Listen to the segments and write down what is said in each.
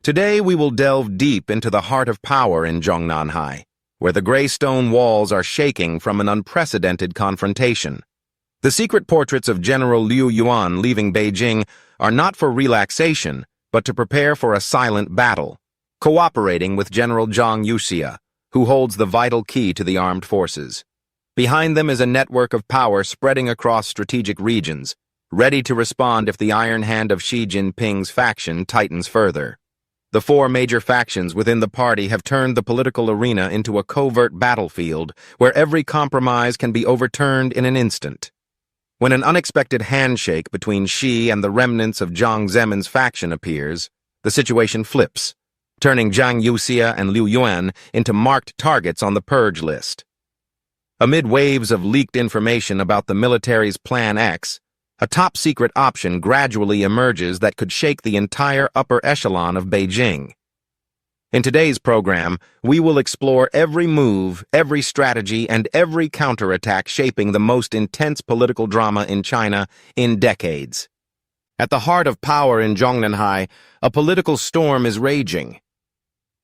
Today we will delve deep into the heart of power in Zhongnanhai, where the gray stone walls are shaking from an unprecedented confrontation. The secret portraits of General Liu Yuan leaving Beijing are not for relaxation, but to prepare for a silent battle, cooperating with General Zhang Yuxia, who holds the vital key to the armed forces. Behind them is a network of power spreading across strategic regions, ready to respond if the iron hand of Xi Jinping's faction tightens further. The four major factions within the party have turned the political arena into a covert battlefield where every compromise can be overturned in an instant. When an unexpected handshake between Xi and the remnants of Jiang Zemin's faction appears, the situation flips, turning Zhang Yuxia and Liu Yuan into marked targets on the purge list. Amid waves of leaked information about the military's Plan X, a top-secret option gradually emerges that could shake the entire upper echelon of Beijing. In today's program, we will explore every move, every strategy, and every counterattack shaping the most intense political drama in China in decades. At the heart of power in Zhongnanhai, a political storm is raging.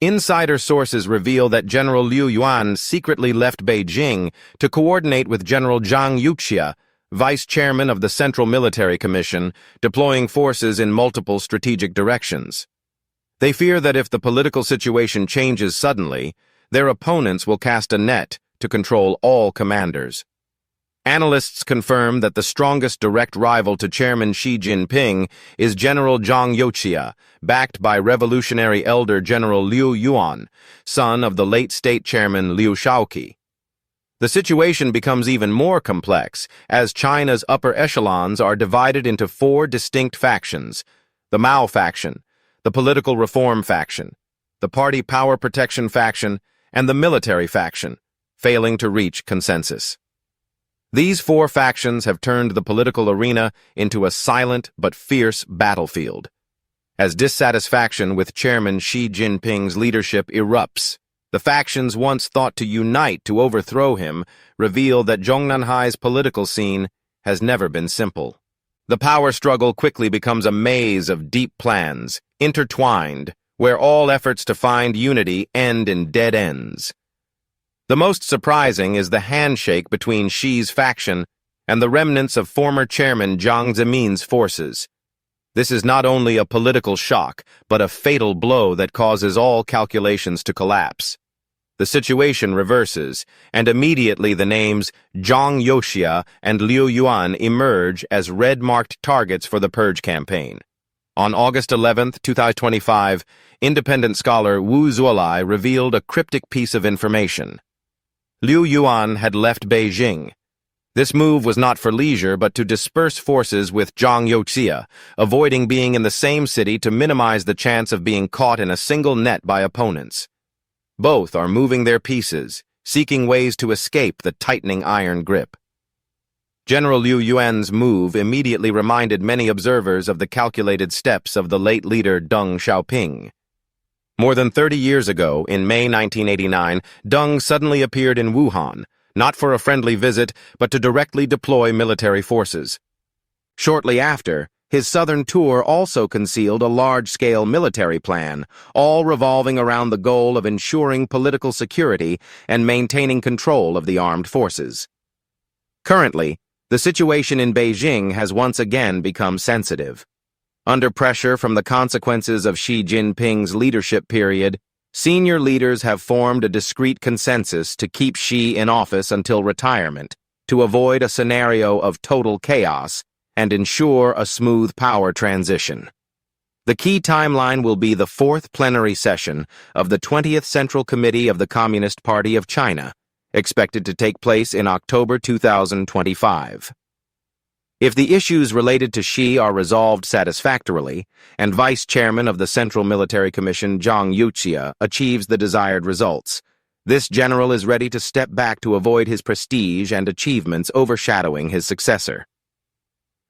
Insider sources reveal that General Liu Yuan secretly left Beijing to coordinate with General Zhang Yuxia, vice chairman of the Central Military Commission, deploying forces in multiple strategic directions. They fear that if the political situation changes suddenly, their opponents will cast a net to control all commanders. Analysts confirm that the strongest direct rival to Chairman Xi Jinping is General Zhang Yuxia, backed by revolutionary elder General Liu Yuan, son of the late state chairman Liu Shaoqi. The situation becomes even more complex as China's upper echelons are divided into four distinct factions: the Mao faction, the political reform faction, the party power protection faction, and the military faction, failing to reach consensus. These four factions have turned the political arena into a silent but fierce battlefield. As dissatisfaction with Chairman Xi Jinping's leadership erupts, the factions once thought to unite to overthrow him reveal that Zhongnanhai's political scene has never been simple. The power struggle quickly becomes a maze of deep plans, intertwined, where all efforts to find unity end in dead ends. The most surprising is the handshake between Xi's faction and the remnants of former chairman Jiang Zemin's forces. This is not only a political shock, but a fatal blow that causes all calculations to collapse. The situation reverses, and immediately the names Zhang Yuxia and Liu Yuan emerge as red-marked targets for the purge campaign. On August 11, 2025, independent scholar Wu Zuolai revealed a cryptic piece of information. Liu Yuan had left Beijing. This move was not for leisure, but to disperse forces with Zhang Yuxia, avoiding being in the same city to minimize the chance of being caught in a single net by opponents. Both are moving their pieces, seeking ways to escape the tightening iron grip. General Liu Yuan's move immediately reminded many observers of the calculated steps of the late leader Deng Xiaoping. More than 30 years ago, in May 1989, Deng suddenly appeared in Wuhan, not for a friendly visit, but to directly deploy military forces. Shortly after, his southern tour also concealed a large-scale military plan, all revolving around the goal of ensuring political security and maintaining control of the armed forces. Currently, the situation in Beijing has once again become sensitive. Under pressure from the consequences of Xi Jinping's leadership period, senior leaders have formed a discreet consensus to keep Xi in office until retirement, to avoid a scenario of total chaos and ensure a smooth power transition. The key timeline will be the fourth plenary session of the 20th Central Committee of the Communist Party of China, expected to take place in October 2025. If the issues related to Xi are resolved satisfactorily, and Vice Chairman of the Central Military Commission Zhang Yuxia achieves the desired results, this general is ready to step back to avoid his prestige and achievements overshadowing his successor.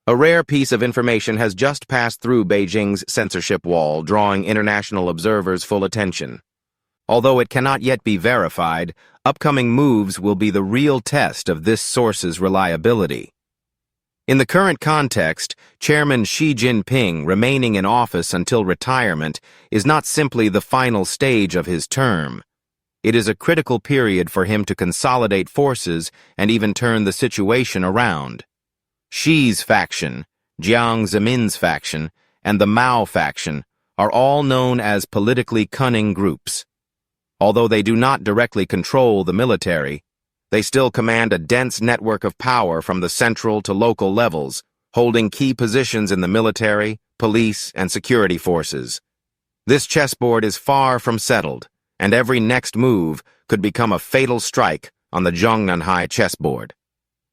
A rare piece of information has just passed through Beijing's censorship wall, drawing international observers' full attention. Although it cannot yet be verified, upcoming moves will be the real test of this source's reliability. In the current context, Chairman Xi Jinping remaining in office until retirement is not simply the final stage of his term. It is a critical period for him to consolidate forces and even turn the situation around. Xi's faction, Jiang Zemin's faction, and the Mao faction are all known as politically cunning groups. Although they do not directly control the military, they still command a dense network of power from the central to local levels, holding key positions in the military, police, and security forces. This chessboard is far from settled, and every next move could become a fatal strike on the Zhongnanhai chessboard.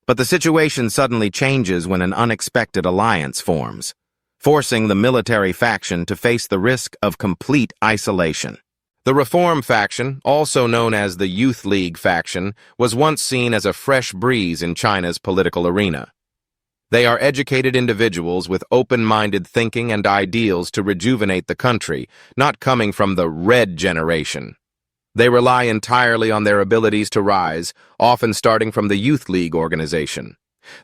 But the situation suddenly changes when an unexpected alliance forms, forcing the military faction to face the risk of complete isolation. The Reform faction, also known as the Youth League faction, was once seen as a fresh breeze in China's political arena. They are educated individuals with open-minded thinking and ideals to rejuvenate the country, not coming from the Red generation. They rely entirely on their abilities to rise, often starting from the Youth League organization.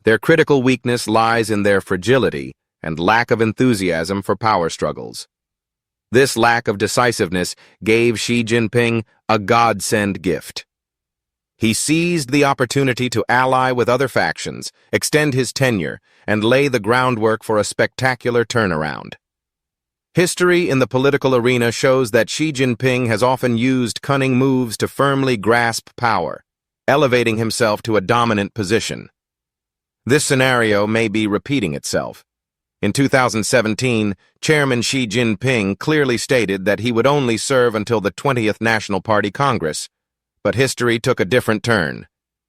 Their critical weakness lies in their fragility and lack of enthusiasm for power struggles. This lack of decisiveness gave Xi Jinping a godsend gift. He seized the opportunity to ally with other factions, extend his tenure, and lay the groundwork for a spectacular turnaround. History in the political arena shows that Xi Jinping has often used cunning moves to firmly grasp power, elevating himself to a dominant position. This scenario may be repeating itself. In 2017, Chairman Xi Jinping clearly stated that he would only serve until the 20th National Party Congress, but history took a different turn.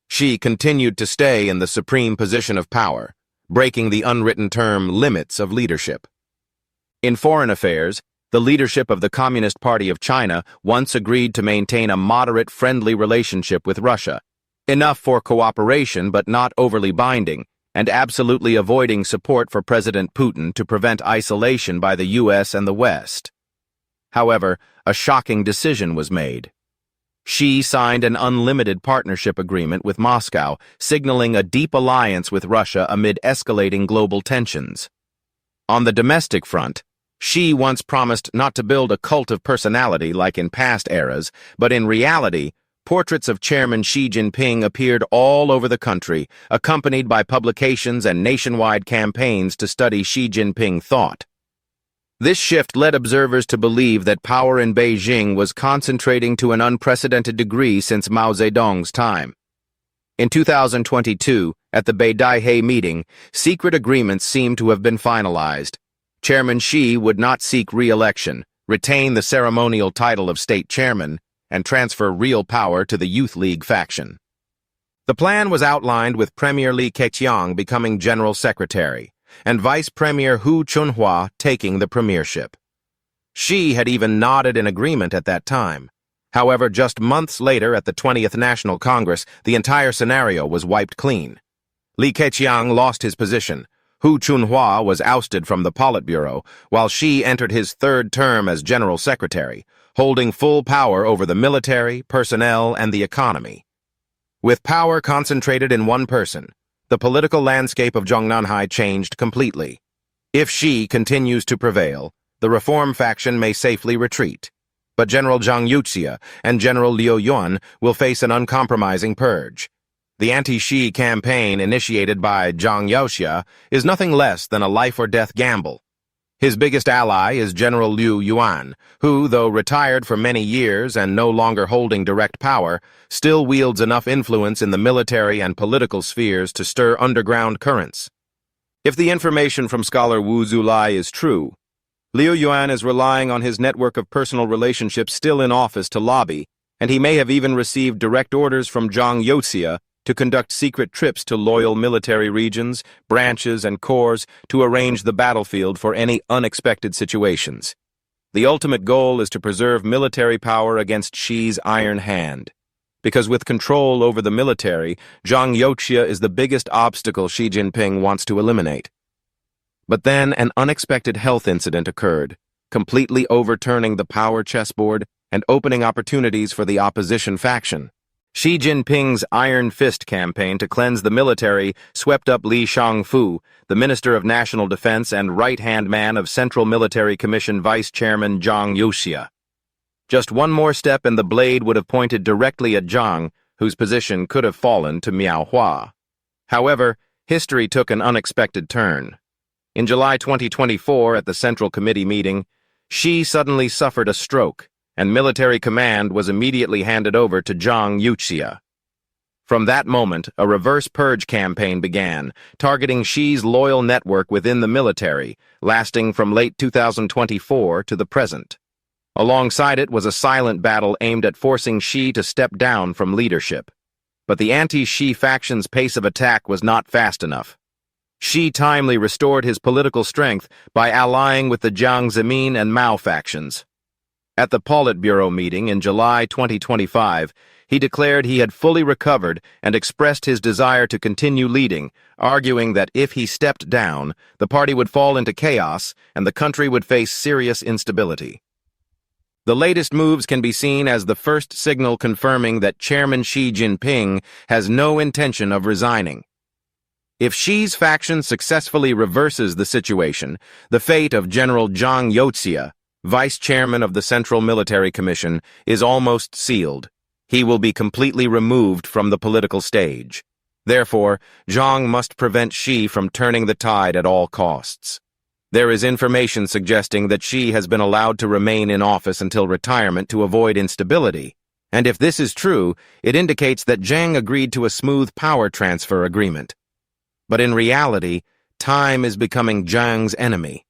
Xi continued to stay in the supreme position of power, breaking the unwritten term limits of leadership. In foreign affairs, the leadership of the Communist Party of China once agreed to maintain a moderate, friendly relationship with Russia, enough for cooperation but not overly binding, and absolutely avoiding support for President Putin to prevent isolation by the US and the West. However, a shocking decision was made. Xi signed an unlimited partnership agreement with Moscow, signaling a deep alliance with Russia amid escalating global tensions. On the domestic front, Xi once promised not to build a cult of personality like in past eras, but in reality, portraits of Chairman Xi Jinping appeared all over the country, accompanied by publications and nationwide campaigns to study Xi Jinping thought. This shift led observers to believe that power in Beijing was concentrating to an unprecedented degree since Mao Zedong's time. In 2022, at the Beidaihe meeting, secret agreements seemed to have been finalized. Chairman Xi would not seek re-election, retain the ceremonial title of state chairman, and transfer real power to the Youth League faction. The plan was outlined with Premier Li Keqiang becoming General Secretary, and Vice Premier Hu Chunhua taking the premiership. Xi had even nodded in agreement at that time. However, just months later at the 20th National Congress, the entire scenario was wiped clean. Li Keqiang lost his position. Hu Chunhua was ousted from the Politburo, while Xi entered his third term as General Secretary, holding full power over the military, personnel, and the economy. With power concentrated in one person, the political landscape of Zhongnanhai changed completely. If Xi continues to prevail, the Reform faction may safely retreat. But General Zhang Yuxia and General Liu Yuan will face an uncompromising purge. The anti-Xi campaign initiated by Zhang Yuxia is nothing less than a life-or-death gamble. His biggest ally is General Liu Yuan, who, though retired for many years and no longer holding direct power, still wields enough influence in the military and political spheres to stir underground currents. If the information from scholar Wu Zulai is true, Liu Yuan is relying on his network of personal relationships still in office to lobby, and he may have even received direct orders from Zhang Yuxia to conduct secret trips to loyal military regions, branches, and corps to arrange the battlefield for any unexpected situations. The ultimate goal is to preserve military power against Xi's iron hand. Because with control over the military, Zhang Yuxia is the biggest obstacle Xi Jinping wants to eliminate. But then an unexpected health incident occurred, completely overturning the power chessboard and opening opportunities for the opposition faction. Xi Jinping's Iron Fist campaign to cleanse the military swept up Li Shangfu, the Minister of National Defense and right-hand man of Central Military Commission Vice Chairman Zhang Yuxia. Just one more step and the blade would have pointed directly at Zhang, whose position could have fallen to Miao Hua. However, history took an unexpected turn. In July 2024, at the Central Committee meeting, Xi suddenly suffered a stroke, and military command was immediately handed over to Zhang Yuxia. From that moment, a reverse purge campaign began, targeting Xi's loyal network within the military, lasting from late 2024 to the present. Alongside it was a silent battle aimed at forcing Xi to step down from leadership. But the anti-Xi faction's pace of attack was not fast enough. Xi timely restored his political strength by allying with the Jiang Zemin and Mao factions. At the Politburo meeting in July 2025, he declared he had fully recovered and expressed his desire to continue leading, arguing that if he stepped down, the party would fall into chaos and the country would face serious instability. The latest moves can be seen as the first signal confirming that Chairman Xi Jinping has no intention of resigning. If Xi's faction successfully reverses the situation, the fate of General Zhang Yuxia, Vice Chairman of the Central Military Commission, is almost sealed. He will be completely removed from the political stage. Therefore, Zhang must prevent Xi from turning the tide at all costs. There is information suggesting that Xi has been allowed to remain in office until retirement to avoid instability, and if this is true, it indicates that Zhang agreed to a smooth power transfer agreement. But in reality, time is becoming Zhang's enemy.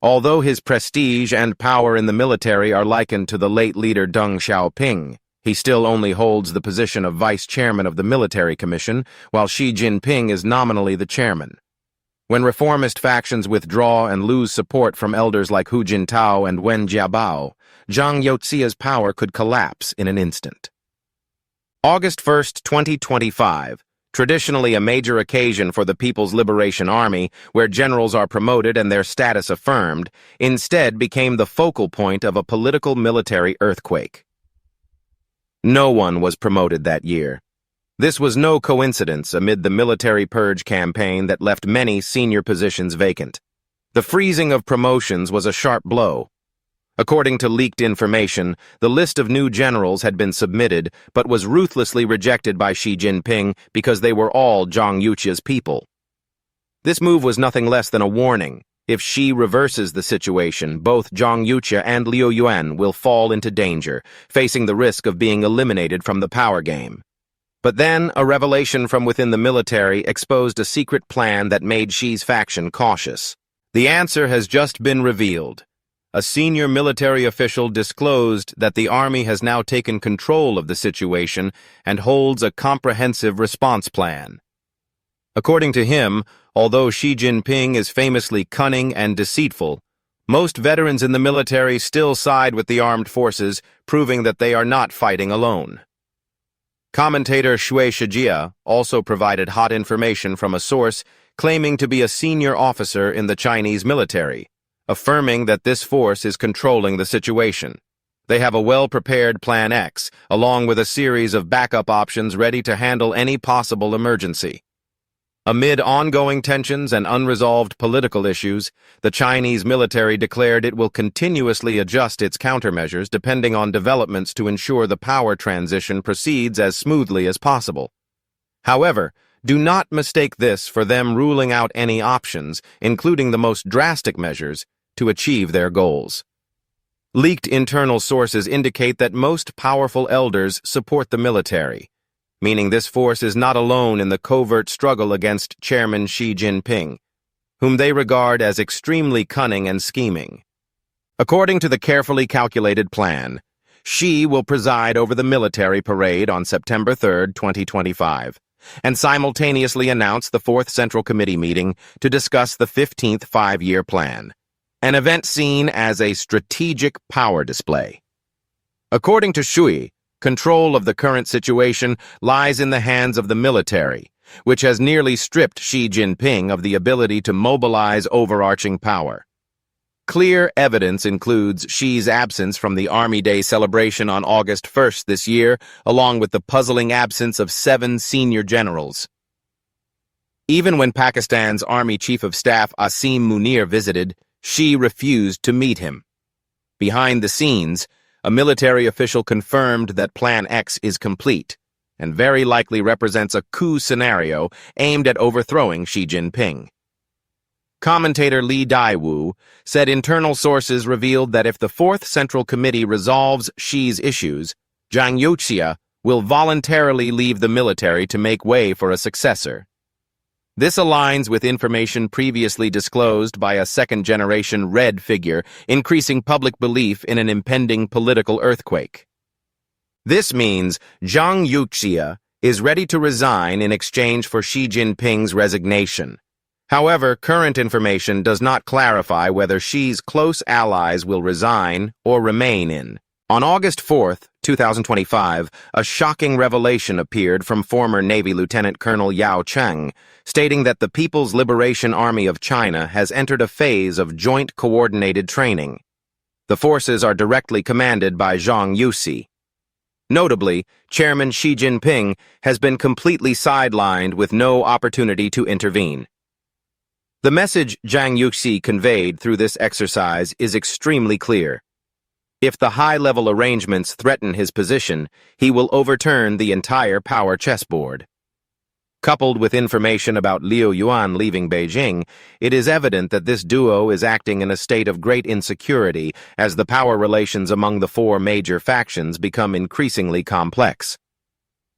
Although his prestige and power in the military are likened to the late leader Deng Xiaoping, he still only holds the position of vice chairman of the military commission, while Xi Jinping is nominally the chairman. When reformist factions withdraw and lose support from elders like Hu Jintao and Wen Jiabao, Zhang Yuxia's power could collapse in an instant. August 1, 2025, traditionally a major occasion for the People's Liberation Army, where generals are promoted and their status affirmed, instead became the focal point of a political military earthquake. No one was promoted that year. This was no coincidence amid the military purge campaign that left many senior positions vacant. The freezing of promotions was a sharp blow. According to leaked information, the list of new generals had been submitted but was ruthlessly rejected by Xi Jinping because they were all Zhang Yuxia's people. This move was nothing less than a warning. If Xi reverses the situation, both Zhang Yuxia and Liu Yuan will fall into danger, facing the risk of being eliminated from the power game. But then, a revelation from within the military exposed a secret plan that made Xi's faction cautious. The answer has just been revealed. A senior military official disclosed that the army has now taken control of the situation and holds a comprehensive response plan. According to him, although Xi Jinping is famously cunning and deceitful, most veterans in the military still side with the armed forces, proving that they are not fighting alone. Commentator Shui Shijia also provided hot information from a source claiming to be a senior officer in the Chinese military, affirming that this force is controlling the situation. They have a well-prepared Plan X, along with a series of backup options ready to handle any possible emergency. Amid ongoing tensions and unresolved political issues, the Chinese military declared it will continuously adjust its countermeasures depending on developments to ensure the power transition proceeds as smoothly as possible. However, do not mistake this for them ruling out any options, including the most drastic measures, to achieve their goals. Leaked internal sources indicate that most powerful elders support the military, meaning this force is not alone in the covert struggle against Chairman Xi Jinping, whom they regard as extremely cunning and scheming. According to the carefully calculated plan, Xi will preside over the military parade on September 3, 2025, and simultaneously announce the 4th Central Committee meeting to discuss the 15th five-year plan, an event seen as a strategic power display. According to Shui, control of the current situation lies in the hands of the military, which has nearly stripped Xi Jinping of the ability to mobilize overarching power. Clear evidence includes Xi's absence from the Army Day celebration on August 1st this year, along with the puzzling absence of 7 senior generals. Even when Pakistan's Army Chief of Staff Asim Munir visited, Xi refused to meet him. Behind the scenes, a military official confirmed that Plan X is complete and very likely represents a coup scenario aimed at overthrowing Xi Jinping. Commentator Li Daiwu said internal sources revealed that if the Fourth Central Committee resolves Xi's issues, Zhang Yuxia will voluntarily leave the military to make way for a successor. This aligns with information previously disclosed by a second-generation Red figure, increasing public belief in an impending political earthquake. This means Zhang Yuxia is ready to resign in exchange for Xi Jinping's resignation. However, current information does not clarify whether Xi's close allies will resign or remain in. On August 4, 2025, a shocking revelation appeared from former Navy Lieutenant Colonel Yao Cheng, stating that the People's Liberation Army of China has entered a phase of joint coordinated training. The forces are directly commanded by Zhang Yuxi. Notably, Chairman Xi Jinping has been completely sidelined with no opportunity to intervene. The message Zhang Yuxi conveyed through this exercise is extremely clear. If the high-level arrangements threaten his position, he will overturn the entire power chessboard. Coupled with information about Liu Yuan leaving Beijing, it is evident that this duo is acting in a state of great insecurity as the power relations among the 4 major factions become increasingly complex.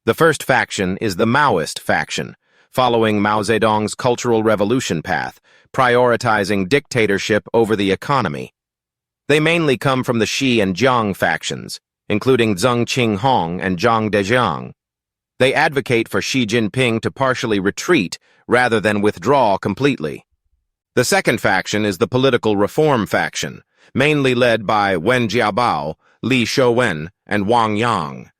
The first faction is the Maoist faction, following Mao Zedong's Cultural Revolution path, prioritizing dictatorship over the economy. They mainly come from the Xi and Jiang factions, including Zheng Qinghong and Zhang Dejiang. They advocate for Xi Jinping to partially retreat rather than withdraw completely. The second faction is the political reform faction, mainly led by Wen Jiabao, Li Shouwen, and Wang Yang.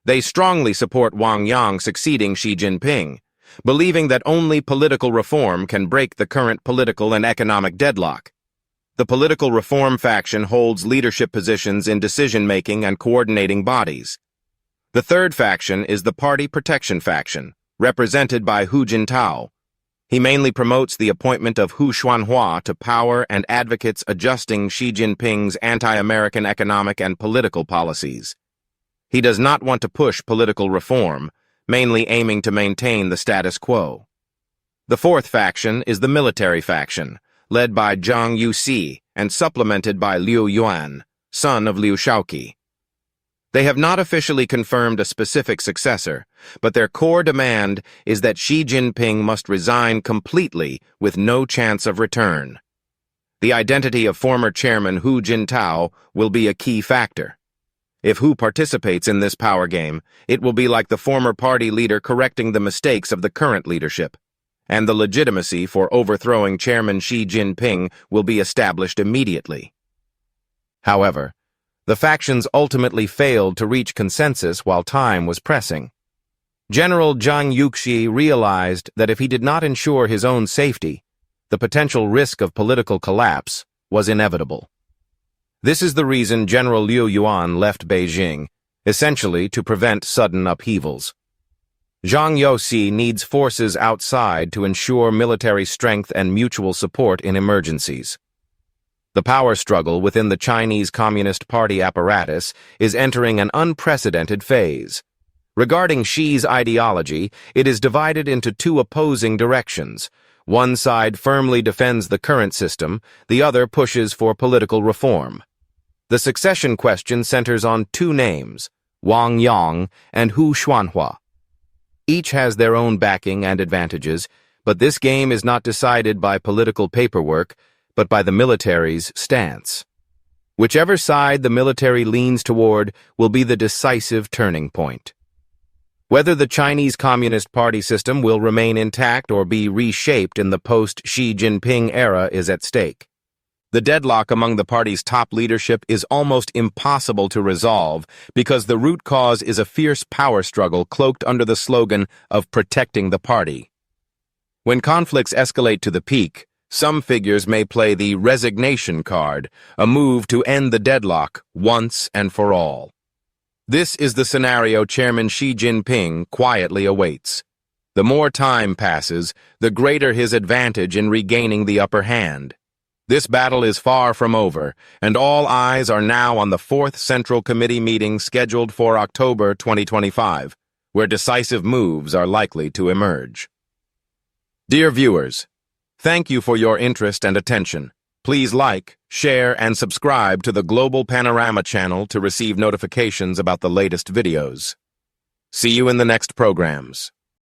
They strongly support Wang Yang succeeding Xi Jinping, believing that only political reform can break the current political and economic deadlock. The political reform faction holds leadership positions in decision-making and coordinating bodies. The third faction is the Party Protection faction, represented by Hu Jintao. He mainly promotes the appointment of Hu Xuanhua to power and advocates adjusting Xi Jinping's anti-American economic and political policies. He does not want to push political reform, mainly aiming to maintain the status quo. The fourth faction is the military faction, led by Zhang Yuxi and supplemented by Liu Yuan, son of Liu Shaoqi. They have not officially confirmed a specific successor, but their core demand is that Xi Jinping must resign completely with no chance of return. The identity of former chairman Hu Jintao will be a key factor. If Hu participates in this power game, it will be like the former party leader correcting the mistakes of the current leadership, and the legitimacy for overthrowing Chairman Xi Jinping will be established immediately. However, the factions ultimately failed to reach consensus while time was pressing. General Zhang Yuxi realized that if he did not ensure his own safety, the potential risk of political collapse was inevitable. This is the reason General Liu Yuan left Beijing, essentially to prevent sudden upheavals. Zhang Yuxi needs forces outside to ensure military strength and mutual support in emergencies. The power struggle within the Chinese Communist Party apparatus is entering an unprecedented phase. Regarding Xi's ideology, it is divided into 2 opposing directions. One side firmly defends the current system, the other pushes for political reform. The succession question centers on 2 names, Wang Yang and Hu Xuanhua. Each has their own backing and advantages, but this game is not decided by political paperwork, but by the military's stance. Whichever side the military leans toward will be the decisive turning point. Whether the Chinese Communist Party system will remain intact or be reshaped in the post-Xi Jinping era is at stake. The deadlock among the party's top leadership is almost impossible to resolve because the root cause is a fierce power struggle cloaked under the slogan of protecting the party. When conflicts escalate to the peak, Some figures may play the resignation card, a move to end the deadlock once and for all. This is the scenario Chairman Xi Jinping quietly awaits. The more time passes, the greater his advantage in regaining the upper hand. This battle is far from over, and all eyes are now on the 4th Central Committee meeting scheduled for October 2025, where decisive moves are likely to emerge. Dear viewers, thank you for your interest and attention. Please like, share, and subscribe to the Global Panorama channel to receive notifications about the latest videos. See you in the next programs.